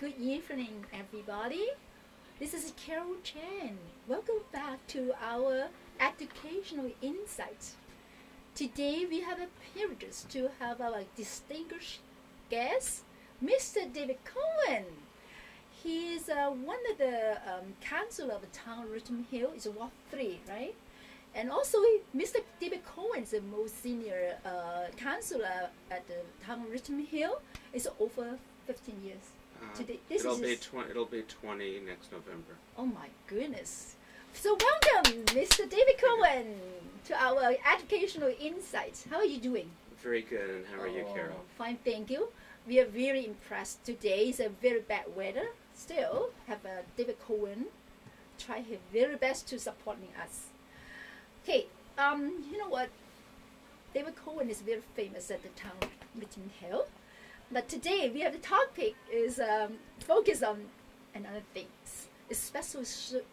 Good evening, everybody. This is Carol Chen. Welcome back to our educational insights. Today we have a privilege to have our distinguished guest, Mr. David Cohen. He is one of the councillor of the town Richmond Hill. It's Ward 3, right? And also, Mr. David Cohen is the most senior councillor at the town Richmond Hill. It's over 15 years. Today, it'll be 20 next November. Oh my goodness! So welcome, Mr. David Cohen, to our educational insights. How are you doing? Very good, and how are you, Carol? Fine, thank you. We are very impressed. Today is a very bad weather. Still, have David Cohen try his very best to supporting us. Okay, you know what? David Cohen is very famous at the town Richmond Hill. But today we have the topic is focus on another things, special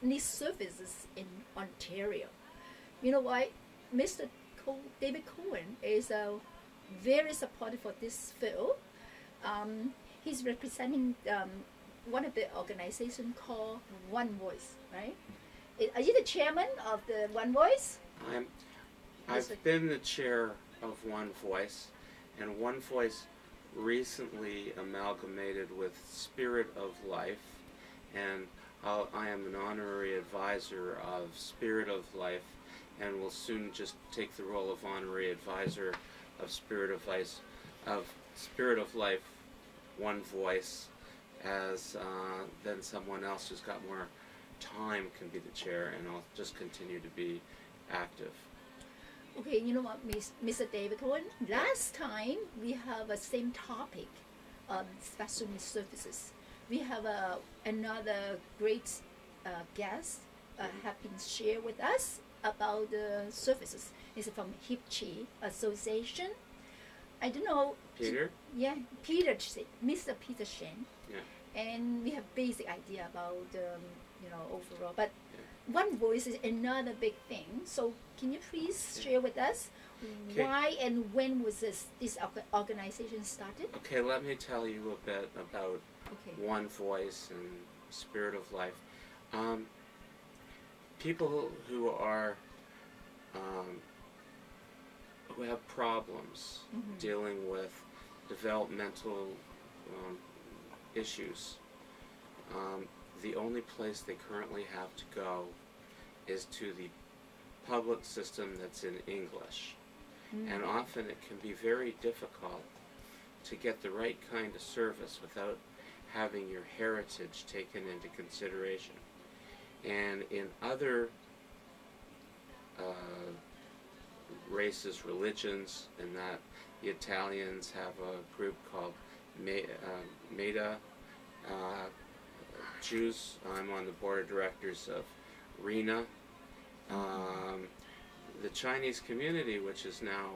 needs services in Ontario. You know why? Mr. David Cohen is very supportive for this field. He's representing one of the organizations called One Voice, right? Are you the chairman of the One Voice? I've been the chair of One Voice, and One Voice recently amalgamated with Spirit of Life, and I am an honorary advisor of Spirit of Life, and will soon just take the role of honorary advisor of Spirit of Life, One Voice, as then someone else who's got more time can be the chair, and I'll just continue to be active. Okay, you know what, Mr. David Cohen? Last time we have a same topic, special needs services. We have another great guest have been shared with us about the services. It's from Hipchi Association. I don't know. Peter? Yeah, Peter, Mr. Peter Shen. Yeah. And we have basic idea about overall, but One Voice is another big thing. So can you please share with us why and when was this organization started? Okay, let me tell you a bit about One Voice and Spirit of Life. People who are who have problems dealing with developmental issues, the only place they currently have to go is to the public system that's in English. And often it can be very difficult to get the right kind of service without having your heritage taken into consideration. And in other races, religions, in that the Italians have a group called Meda, Jews, I'm on the board of directors of RENA. The Chinese community, which is now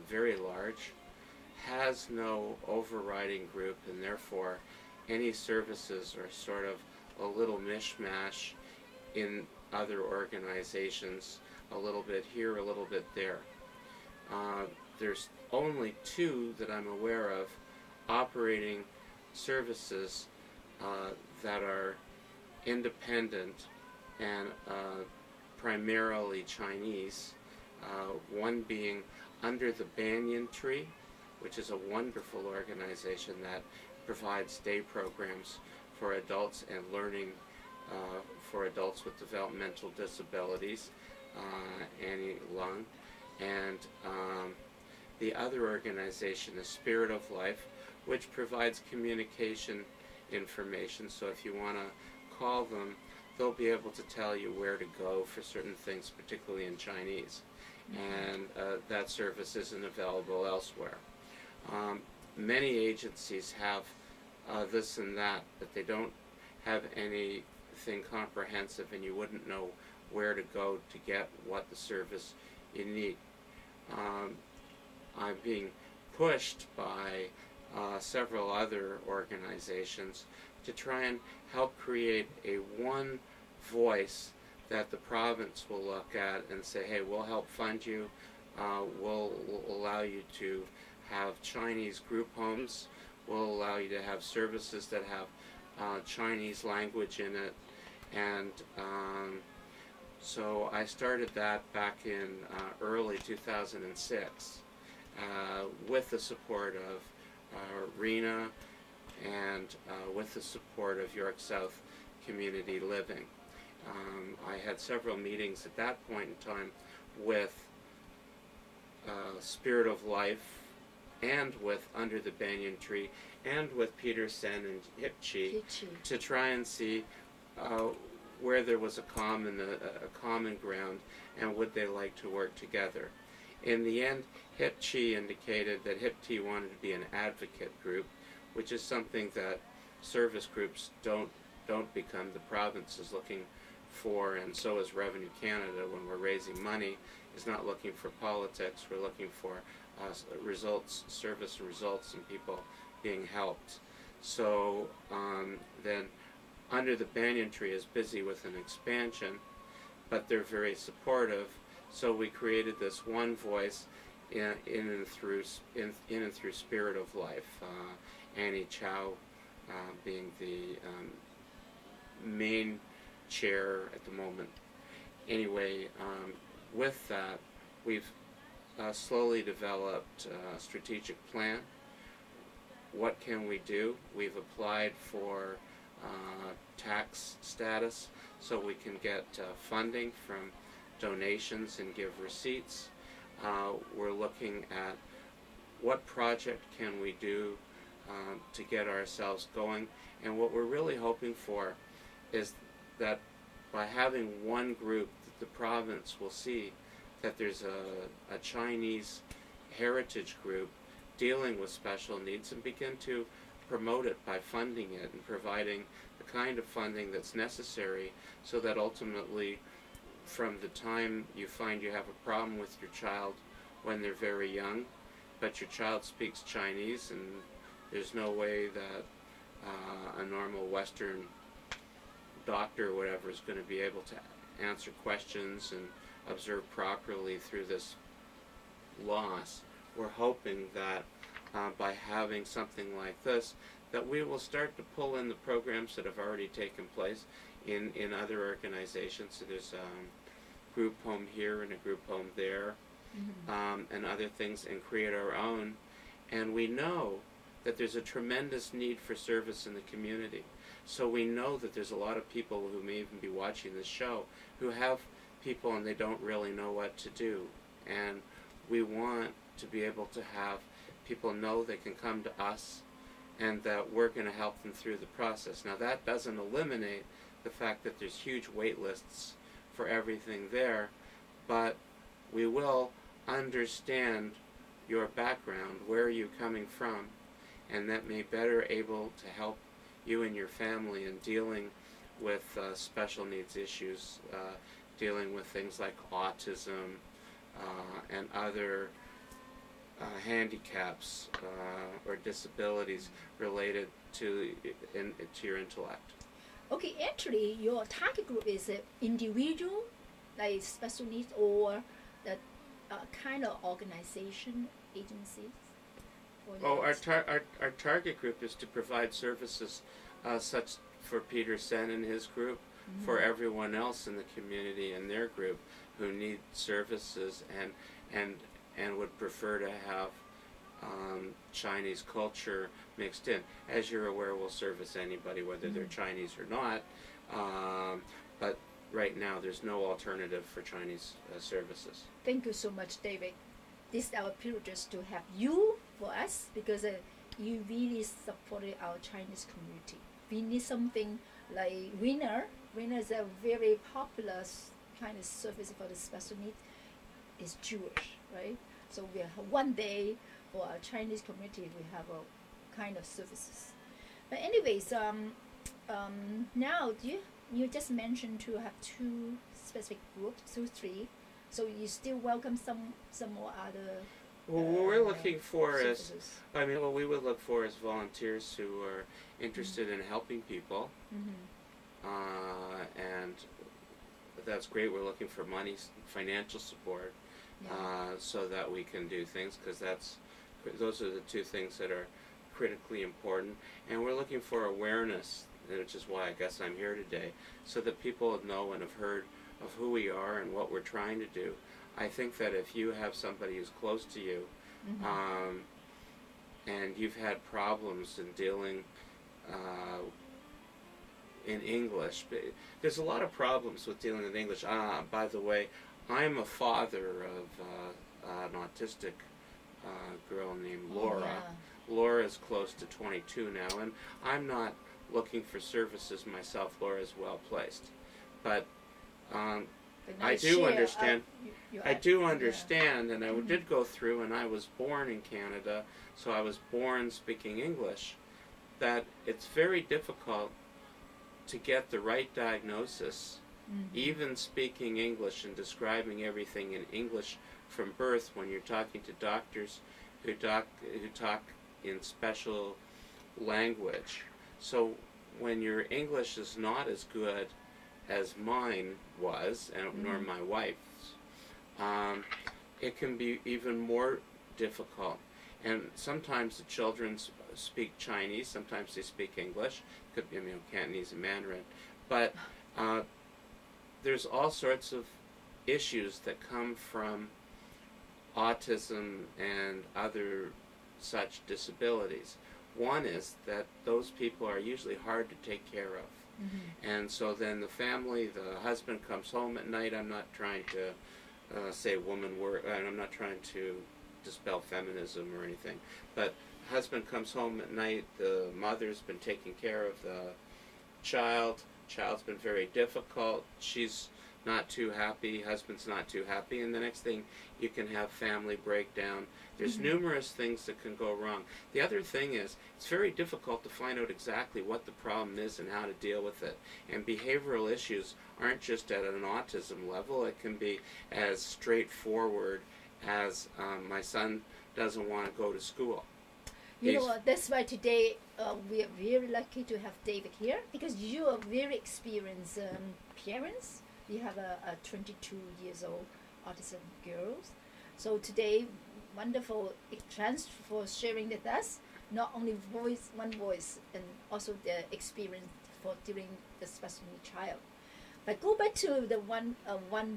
very large, has no overriding group, and therefore any services are sort of a little mishmash in other organizations, a little bit here, a little bit there. There's only two that I'm aware of operating services that are independent and primarily Chinese, one being Under the Banyan Tree, which is a wonderful organization that provides day programs for adults and learning for adults with developmental disabilities, Annie Lung, and the other organization is Spirit of Life, which provides communication information. So if you want to call them, they'll be able to tell you where to go for certain things, particularly in Chinese. And that service isn't available elsewhere. Many agencies have this and that, but they don't have anything comprehensive, and you wouldn't know where to go to get what the service you need. I'm being pushed by several other organizations to try and help create a one voice that the province will look at and say, hey, we'll help fund you, we'll allow you to have Chinese group homes, we'll allow you to have services that have Chinese language in it, and so I started that back in early 2006 with the support of Rena and with the support of York South Community Living. I had several meetings at that point in time with Spirit of Life and with Under the Banyan Tree and with Peter Sen and Hipchi to try and see where there was a common ground and would they like to work together. In the end, Hipchi indicated that Hipchi wanted to be an advocate group, which is something that service groups don't become. The province is looking for, and so is Revenue Canada when we're raising money, is not looking for politics. We're looking for results, service and results, and people being helped. So then Under the Banyan Tree is busy with an expansion, but they're very supportive. So we created this one voice in and through Spirit of Life. Annie Chow being the main chair at the moment. Anyway, with that, we've slowly developed a strategic plan. What can we do? We've applied for tax status so we can get funding from donations and give receipts. We're looking at what project can we do to get ourselves going, and what we're really hoping for is that by having one group, that the province will see that there's a Chinese heritage group dealing with special needs and begin to promote it by funding it and providing the kind of funding that's necessary so that ultimately from the time you find you have a problem with your child when they're very young, but your child speaks Chinese and there's no way that a normal Western doctor or whatever is going to be able to answer questions and observe properly through this loss. We're hoping that by having something like this, that we will start to pull in the programs that have already taken place in other organizations. So there's a group home here and a group home there, and other things, and create our own. And we know that there's a tremendous need for service in the community. So we know that there's a lot of people who may even be watching this show who have people and they don't really know what to do. And we want to be able to have people know they can come to us and that we're going to help them through the process. Now that doesn't eliminate the fact that there's huge wait lists for everything there, but we will understand your background, where are you coming from, and that may better able to help you and your family in dealing with special needs issues, dealing with things like autism and other handicaps or disabilities related to your intellect. Okay, actually, your target group is individual, like special needs, or the kind of organization, agencies? Oh, our target group is to provide services such for Peter Sen and his group, for everyone else in the community and their group who need services and would prefer to have Chinese culture mixed in. As you're aware, we'll service anybody, whether they're Chinese or not, but right now there's no alternative for Chinese services. Thank you so much, David. This is our privilege to have you for us, because you really supported our Chinese community. We need something like Winner. Winner is a very popular kind of service for the special needs. It's Jewish, right? So we have one day for our Chinese community, we have a kind of services. But anyways, now you just mentioned to have two specific groups, 2, 3. So you still welcome some more other. Well, what we're looking for services. is, what we would look for is volunteers who are interested in helping people, and that's great. We're looking for money, financial support, so that we can do things, because those are the two things that are critically important. And we're looking for awareness which is why I guess I'm here today, so that people know and have heard of who we are and what we're trying to do. I think that if you have somebody who's close to you, and you've had problems in dealing in English, there's a lot of problems with dealing in English. By the way, I'm a father of an autistic girl named Laura. Yeah. Laura's close to 22 now, and I'm not looking for services myself. Laura's well placed, but I do understand. I do understand, and I did go through, and I was born in Canada, so I was born speaking English, that it's very difficult to get the right diagnosis, even speaking English and describing everything in English from birth when you're talking to doctors who talk in special language. So when your English is not as good as mine was, and nor my wife's, it can be even more difficult. And sometimes the children speak Chinese, sometimes they speak English, Cantonese and Mandarin, but there's all sorts of issues that come from autism and other such disabilities. One is that those people are usually hard to take care of. And so then the family, the husband comes home at night. I'm not trying to say woman word, and I'm not trying to dispel feminism or anything, but husband comes home at night, the mother's been taking care of the child's been very difficult, she's not too happy, husband's not too happy, and the next thing you can have family breakdown. There's numerous things that can go wrong. The other thing is, it's very difficult to find out exactly what the problem is and how to deal with it. And behavioral issues aren't just at an autism level. It can be as straightforward as my son doesn't want to go to school. You know what, that's why today we are very lucky to have David here, because you are very experienced parents. You have a 22 years old autism girl. So today, wonderful chance for sharing with us, not only one voice, and also the experience for dealing with the special needs child. But go back to the one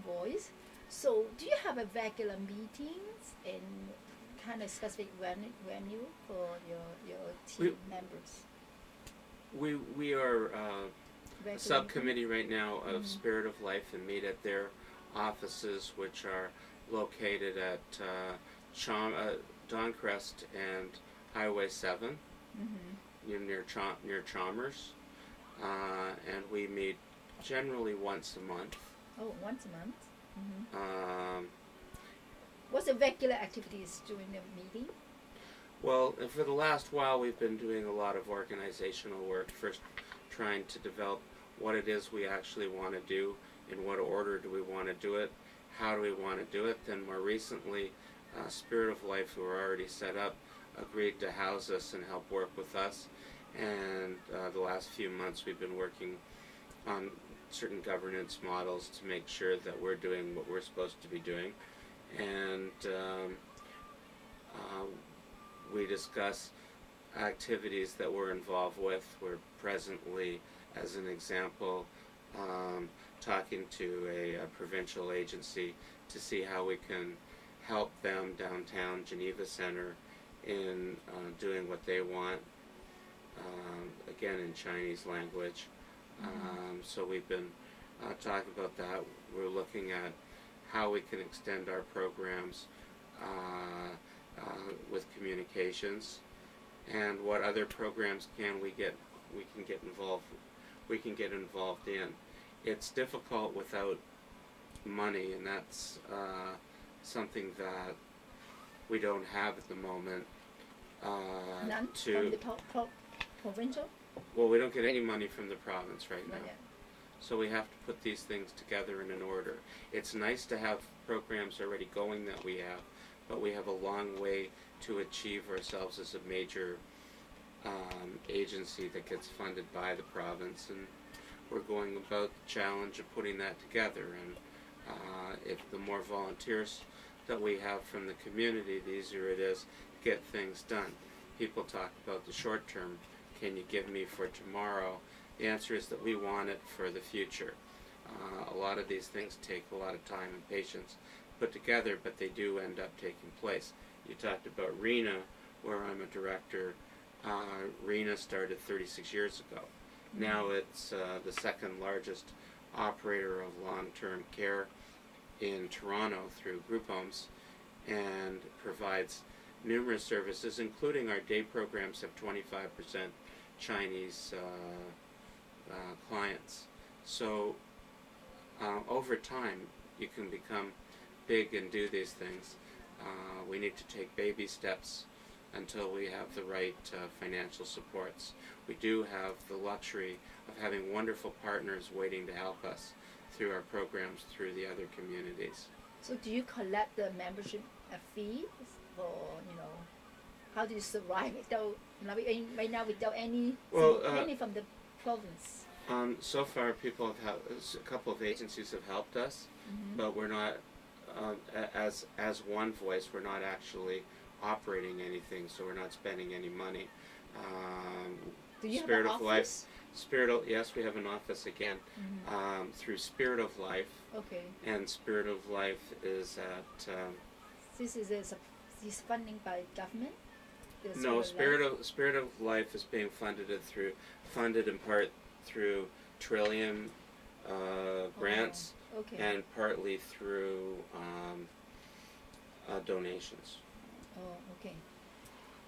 voice. So do you have a regular meetings and kind of specific venue for your team members? We are a subcommittee right now of Spirit of Life, and meet at their offices, which are located at Doncrest and Highway 7, near Chalmers, and we meet generally once a month. Oh, once a month. What's the regular activities during the meeting? Well, for the last while we've been doing a lot of organizational work, first trying to develop what it is we actually want to do, in what order do we want to do it, how do we want to do it. Then more recently, Spirit of Life, who are already set up, agreed to house us and help work with us. And the last few months we've been working on certain governance models to make sure that we're doing what we're supposed to be doing. And we discuss activities that we're involved with. We're presently, as an example, talking to a provincial agency to see how we can help them downtown Geneva Center in doing what they want, again in Chinese language. So we've been talking about that. We're looking at how we can extend our programs with communications, and what other programs we can get involved in. It's difficult without money, and that's something that we don't have at the moment. None from the provincial? Well, we don't get any money from the province right now. Not yet. So we have to put these things together in an order. It's nice to have programs already going that we have, but we have a long way to achieve ourselves as a major agency that gets funded by the province, and we're going about the challenge of putting that together. And if the more volunteers that we have from the community, the easier it is to get things done. People talk about the short term. Can you give me for tomorrow The answer is that we want it for the future. A lot of these things take a lot of time and patience put together, but they do end up taking place. You talked about RENA, where I'm a director. RENA started 36 years ago. Now it's the second largest operator of long-term care in Toronto through group homes, and provides numerous services, including our day programs have 25% Chinese clients. So over time, you can become big and do these things. We need to take baby steps until we have the right financial supports. We do have the luxury of having wonderful partners waiting to help us through our programs through the other communities. So do you collect the membership fee for, how do you survive without, right now without any penny from the province? So far, a couple of agencies have helped us, but we're not, as one voice, we're not actually operating anything, so we're not spending any money. Do you Spirit have an of office? Life, yes, we have an office again, through Spirit of Life. Okay. And Spirit of Life is at. This is funding by government. No, Spirit of Life is being funded in part through Trillium grants, and partly through donations. Oh, okay.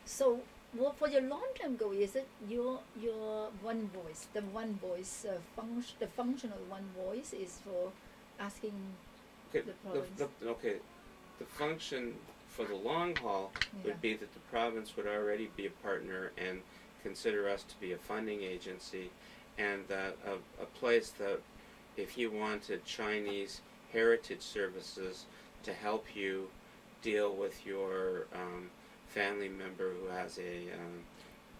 So, for your long-term goal, is it your one voice? The one voice the function of one voice is for asking the province. The function for the long haul would be that the province would already be a partner and consider us to be a funding agency, and that a place that if you wanted Chinese heritage services to help you deal with your family member who has a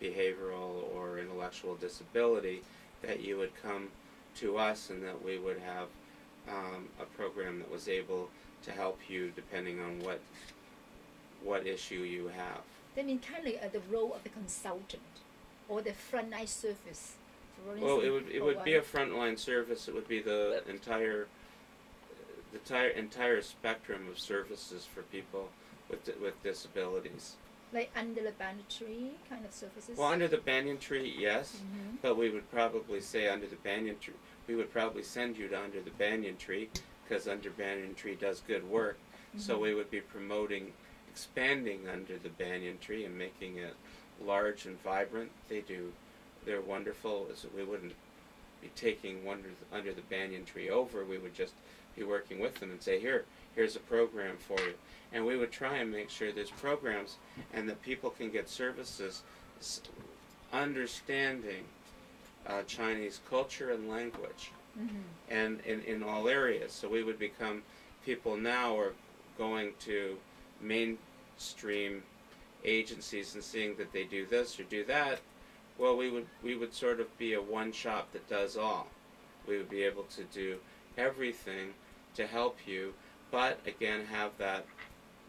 behavioral or intellectual disability, that you would come to us and that we would have a program that was able to help you depending on what issue you have. That means kind of the role of the consultant or the frontline service. Well, it would be a frontline service. It would be the entire spectrum of services for people with disabilities. Like under the banyan tree kind of services? Well, under the banyan tree, yes, but we would probably say under the banyan tree, we would probably send you to under the banyan tree, because under banyan tree does good work. So we would be promoting expanding under the banyan tree and making it large and vibrant. They're wonderful. So we wouldn't be taking under the banyan tree over. We would just be working with them and say, here's a program for you. And we would try and make sure there's programs and that people can get services understanding Chinese culture and language, and in all areas. So we would become, people now are going to mainstream agencies and seeing that they do this or do that. Well, we would sort of be a one shop that does all. We would be able to do everything to help you, but again have that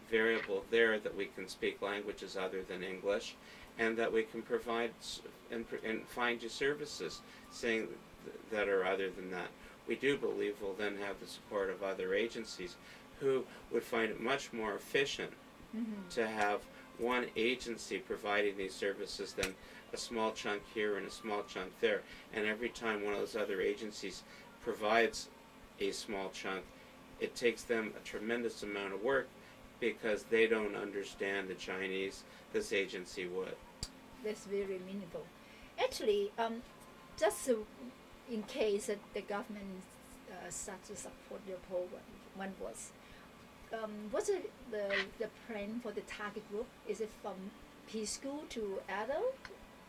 variable there that we can speak languages other than English, and that we can provide and find you services saying that are other than that. We do believe we'll then have the support of other agencies who would find it much more efficient to have one agency providing these services than a small chunk here and a small chunk there. And every time one of those other agencies provides a small chunk, it takes them a tremendous amount of work because they don't understand the Chinese. This agency would. That's very meaningful. Actually, just in case that the government starts to support your program, one was, what's the plan for the target group? Is it from preschool to adult?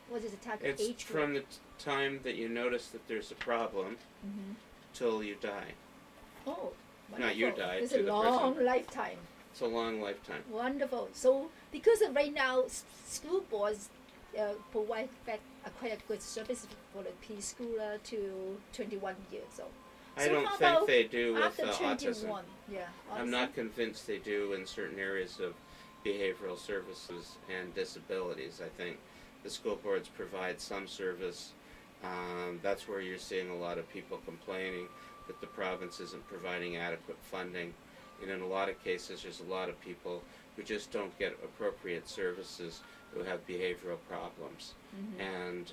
What is the target age group? It's from the time that you notice that there's a problem till you die. Oh, wonderful. Not you die. It's to a the long person. lifetime. It's a long lifetime. Wonderful. So, because of right now, school boards provide quite a good service for the preschooler to 21 years old. I So don't how think about they do with after autism. 21? Yeah, I'm not convinced they do in certain areas of behavioral services and disabilities. I think the school boards provide some service That's where you're seeing a lot of people complaining that the province isn't providing adequate funding. And in a lot of cases, there's a lot of people who just don't get appropriate services who have behavioral problems. And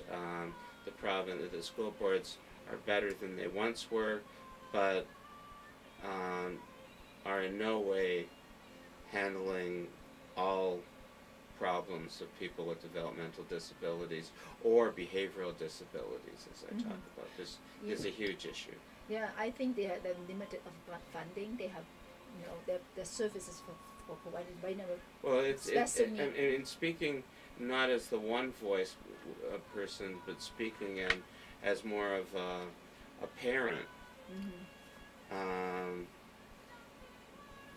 the school boards are better than they once were, but are in no way handling all problems of people with developmental disabilities or behavioral disabilities, as I talk about. This is a huge issue. Yeah, I think they have the limited of funding. They have, the services for providing right now. Well, and speaking not as the one voice person, but speaking as more of a parent.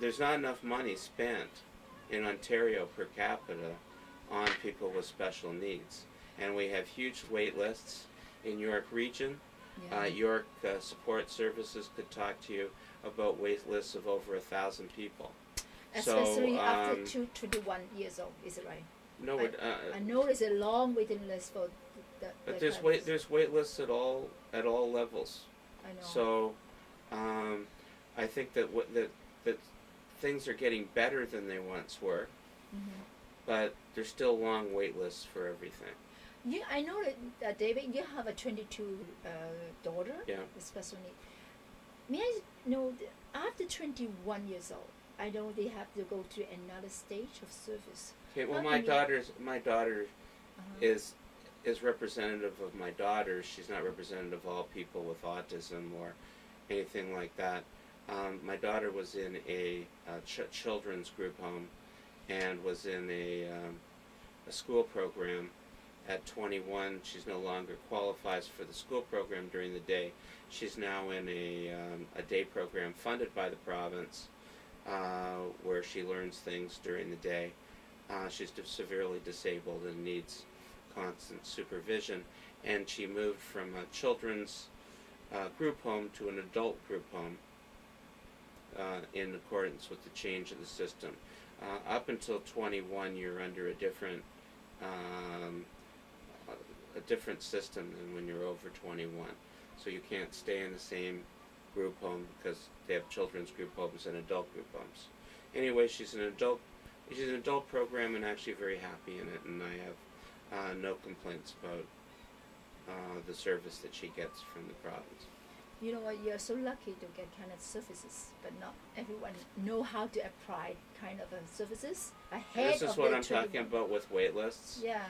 There's not enough money spent in Ontario per capita on people with special needs, and we have huge wait lists in York Region. York Support Services could talk to you about wait lists of over 1,000 people. Especially after 21 years old, is it right? No, I know there's a long waiting list for but there's wait lists at all levels. I know. So I think that that things are getting better than they once were, but there's still long wait lists for everything. Yeah, I know that David, you have a 22 daughter with special needs. May I know after 21 years old, I know they have to go to another stage of service. Okay, well, my daughter is representative of my daughter. She's not representative of all people with autism or anything like that. My daughter was in a children's group home and was in a school program. At 21, she's no longer qualifies for the school program during the day. She's now in a day program funded by the province where she learns things during the day. She's severely disabled and needs constant supervision. And she moved from a children's group home to an adult group home in accordance with the change of the system. Up until 21, you're under a different system than when you're over 21. So you can't stay in the same group home because they have children's group homes and adult group homes. Anyway, she's an adult program and actually very happy in it, and I have no complaints about the service that she gets from the province. You know what, you're so lucky to get kind of services, but not everyone know how to apply kind of services ahead of This is what I'm talking about with wait lists. Yeah.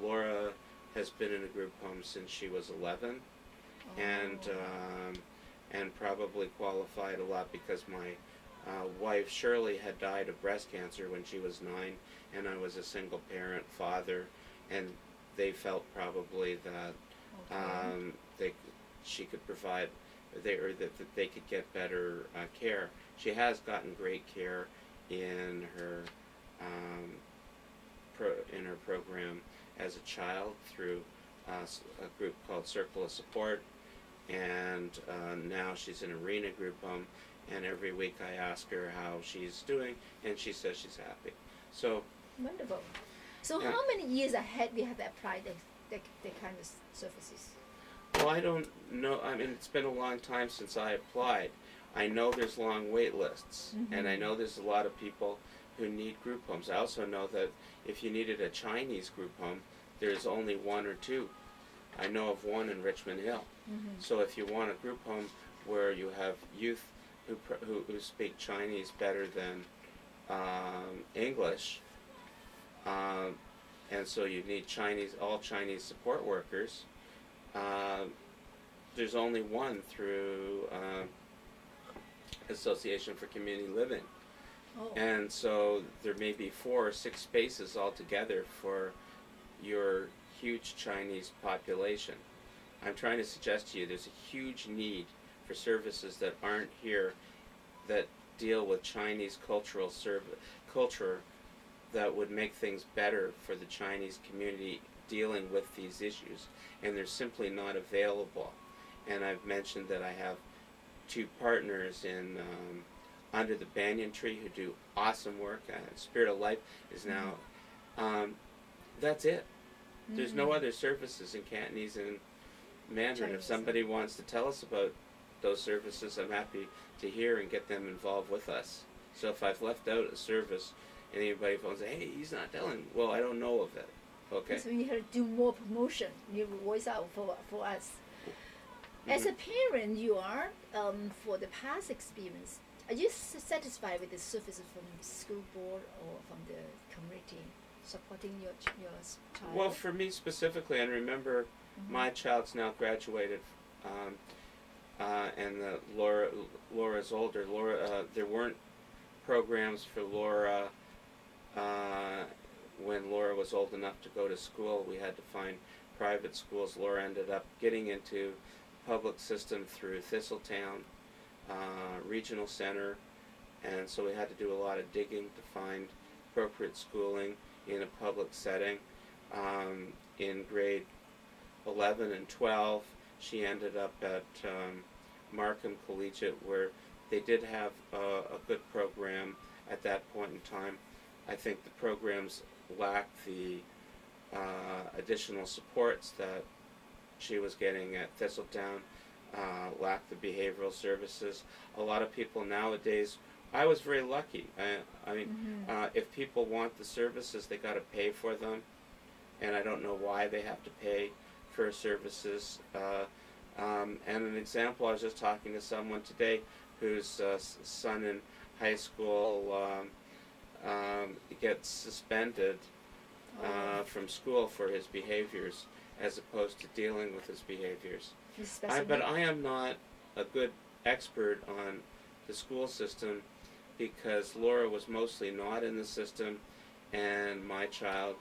Laura has been in a group home since she was 11, and probably qualified a lot because my wife Shirley had died of breast cancer when she was 9, and I was a single parent father, and they felt probably that she could provide, that they could get better care. She has gotten great care in her program as a child through a group called Circle of Support, and now she's in Arena Group Home, and every week I ask her how she's doing, and she says she's happy. So wonderful. So how many years ahead we have applied the kind of services? Well, I don't know. I mean, it's been a long time since I applied. I know there's long wait lists, and I know there's a lot of people who need group homes. I also know that if you needed a Chinese group home, there's only 1 or 2. I know of one in Richmond Hill. So if you want a group home where you have youth who speak Chinese better than English, and so you need all Chinese support workers, there's only one through Association for Community Living. And so there may be 4 or 6 spaces altogether for your huge Chinese population. I'm trying to suggest to you there's a huge need for services that aren't here that deal with Chinese culture that would make things better for the Chinese community dealing with these issues, and they're simply not available. And I've mentioned that I have 2 partners in under the banyan tree who do awesome work. Spirit of Life is now, that's it. There's no other services in Cantonese Mandarin. If Chinese. somebody wants to tell us about those services, I'm happy to hear and get them involved with us. So if I've left out a service and anybody phones, hey, he's not telling, well, I don't know of it. Okay. So we have to do more promotion. You voice out for us. As a parent, you are for the past experience. Are you satisfied with the services from the school board or from the community supporting your child? Well, for me specifically, and remember, my child's now graduated, and Laura's older. There weren't programs for Laura when Laura was old enough to go to school. We had to find private schools. Laura ended up getting into public system through Thistletown Regional Center, and so we had to do a lot of digging to find appropriate schooling in a public setting. In grade 11 and 12, she ended up at Markham Collegiate, where they did have a good program at that point in time. I think the programs lacked the additional supports that she was getting at Thistletown, lacked the behavioral services. A lot of people nowadays, I was very lucky. I mean, if people want the services, they got to pay for them, and I don't know why they have to pay for services. And an example, I was just talking to someone today whose son in high school gets suspended from school for his behaviors as opposed to dealing with his behaviors. But I am not a good expert on the school system because Laura was mostly not in the system and my child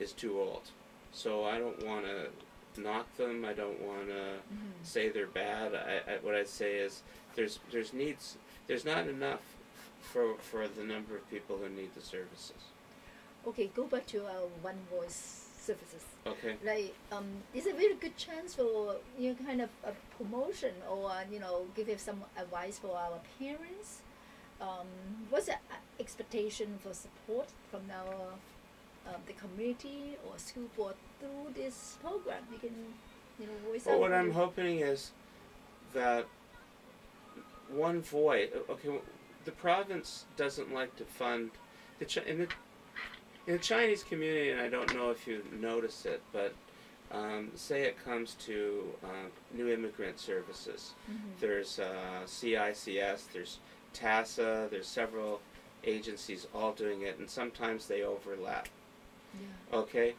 is too old. So I don't want to knock them. I don't want to say they're bad. What I'd say is there's needs. There's not enough for the number of people who need the services. Okay, go back to our One Voice services. Okay. Like, it's a very good chance for kind of a promotion or give some advice for our parents. What's the expectation for support from our the community or school board through this program? You can voice out. Well, what I'm hoping is that one voice. Okay, the province doesn't like to fund in the Chinese community, and I don't know if you notice it, but say it comes to new immigrant services. There's CICS, there's TASA, there's several agencies all doing it, and sometimes they overlap. Yeah. Okay?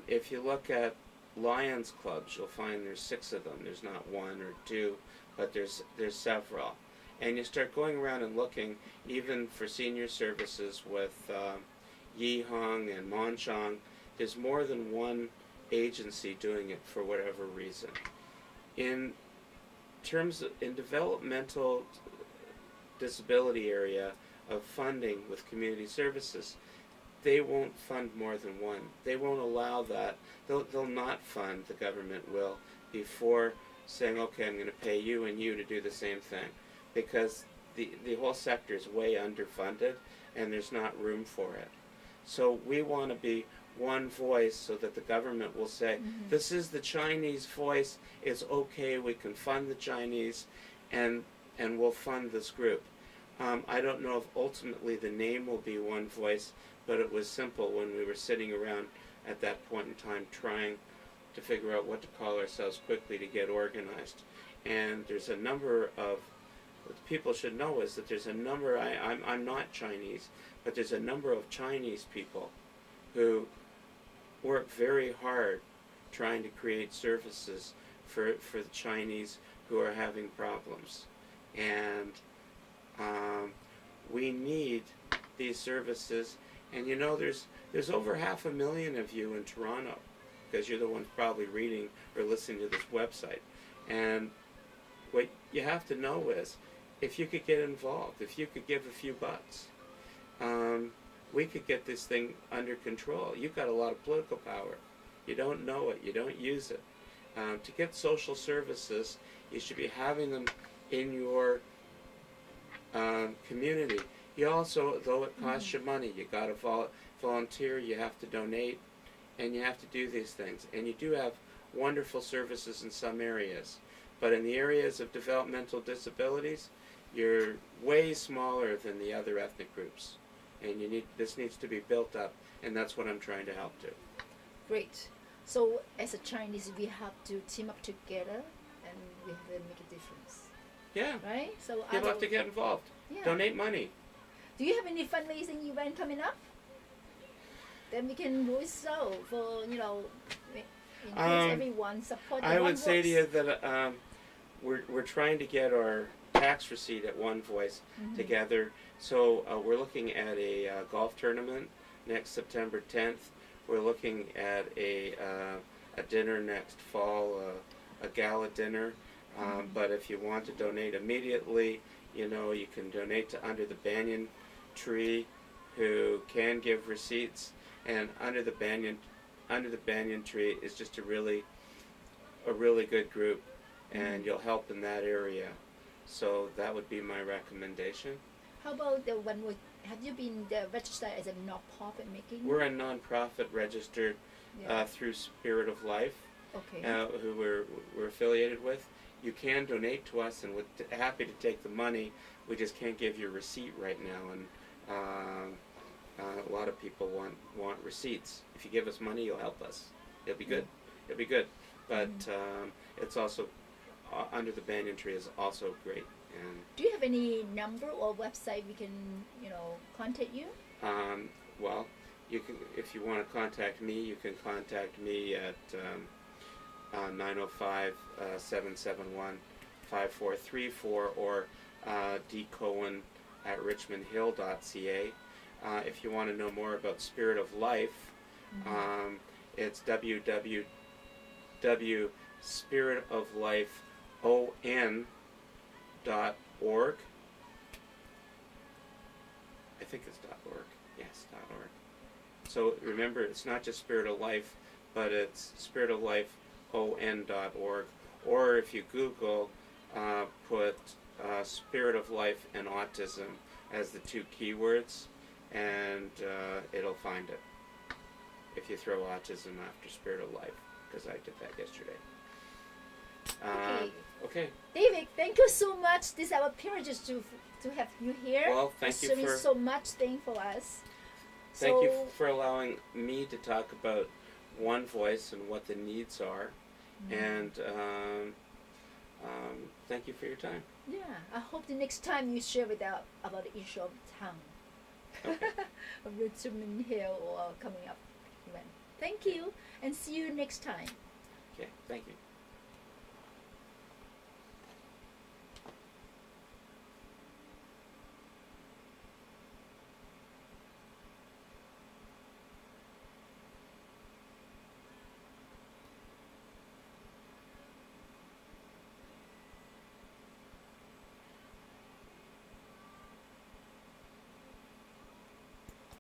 If you look at Lions clubs, you'll find there's 6 of them. There's not 1 or 2, but there's several. And you start going around and looking, even for senior services with Yihong and Monchong, there's more than one agency doing it for whatever reason. In developmental disability area of funding with community services, they won't fund more than one. They won't allow that. They'll not fund, the government will, before saying, okay, I'm going to pay you and you to do the same thing. Because the whole sector is way underfunded and there's not room for it. So we want to be one voice so that the government will say, this is the Chinese voice, it's okay, we can fund the Chinese, and we'll fund this group. I don't know if ultimately the name will be One Voice, but it was simple when we were sitting around at that point in time trying to figure out what to call ourselves quickly to get organized. And there's a number of, what people should know is that there's a number, I'm not Chinese, but there's a number of Chinese people who work very hard trying to create services for the Chinese who are having problems. And we need these services. And there's over 500,000 of you in Toronto, because you're the ones probably reading or listening to this website. And what you have to know is, if you could get involved, if you could give a few bucks, we could get this thing under control. You've got a lot of political power. You don't know it. You don't use it. To get social services, you should be having them in your community. You also, though it costs you money, you got to volunteer, you have to donate, and you have to do these things. And you do have wonderful services in some areas. But in the areas of developmental disabilities, you're way smaller than the other ethnic groups. And this needs to be built up, and that's what I'm trying to help do. Great. So as a Chinese, we have to team up together and we have to make a difference. Yeah. Right? So People have to get involved. Yeah. Donate money. Do you have any fundraising event coming up? Then we can do so for, in case everyone support the I One would say to Voice. you that we're trying to get our tax receipt at One Voice together. So we're looking at a golf tournament next September 10th. We're looking at a dinner next fall, a gala dinner. But if you want to donate immediately, you can donate to Under the Banyan Tree, who can give receipts. And Under the Banyan Tree is just a really good group, and you'll help in that area. So that would be my recommendation. How about the one with, have you been registered as a non-profit making? We're a non-profit registered through Spirit of Life, who we're affiliated with. You can donate to us, and we're happy to take the money. We just can't give you a receipt right now, and a lot of people want receipts. If you give us money, you'll help us. It'll be good. It'll be good. But it's also Under the Banyan Tree is also great. And do you have any number or website we can contact you? Well, you can, if you want to contact me, you can contact me at 905-771-5434 or dcohen@richmondhill.ca. If you want to know more about Spirit of Life, it's www.spiritoflifeon.org. I think it's .org. Yes, .org. So remember, it's not just Spirit of Life, but it's spiritoflifeon.org. Or if you Google, put Spirit of Life and Autism as the two keywords, and it'll find it. If you throw autism after Spirit of Life, because I did that yesterday. Okay. David, thank you so much. This is our privilege to have you here. Well, thank you for so much thing for us. Thank you for allowing me to talk about One Voice and what the needs are, and thank you for your time. Yeah, I hope the next time you share about the issue of tongue. Okay. Of Richmond Hill or coming up event. Thank you, and see you next time. Okay, thank you.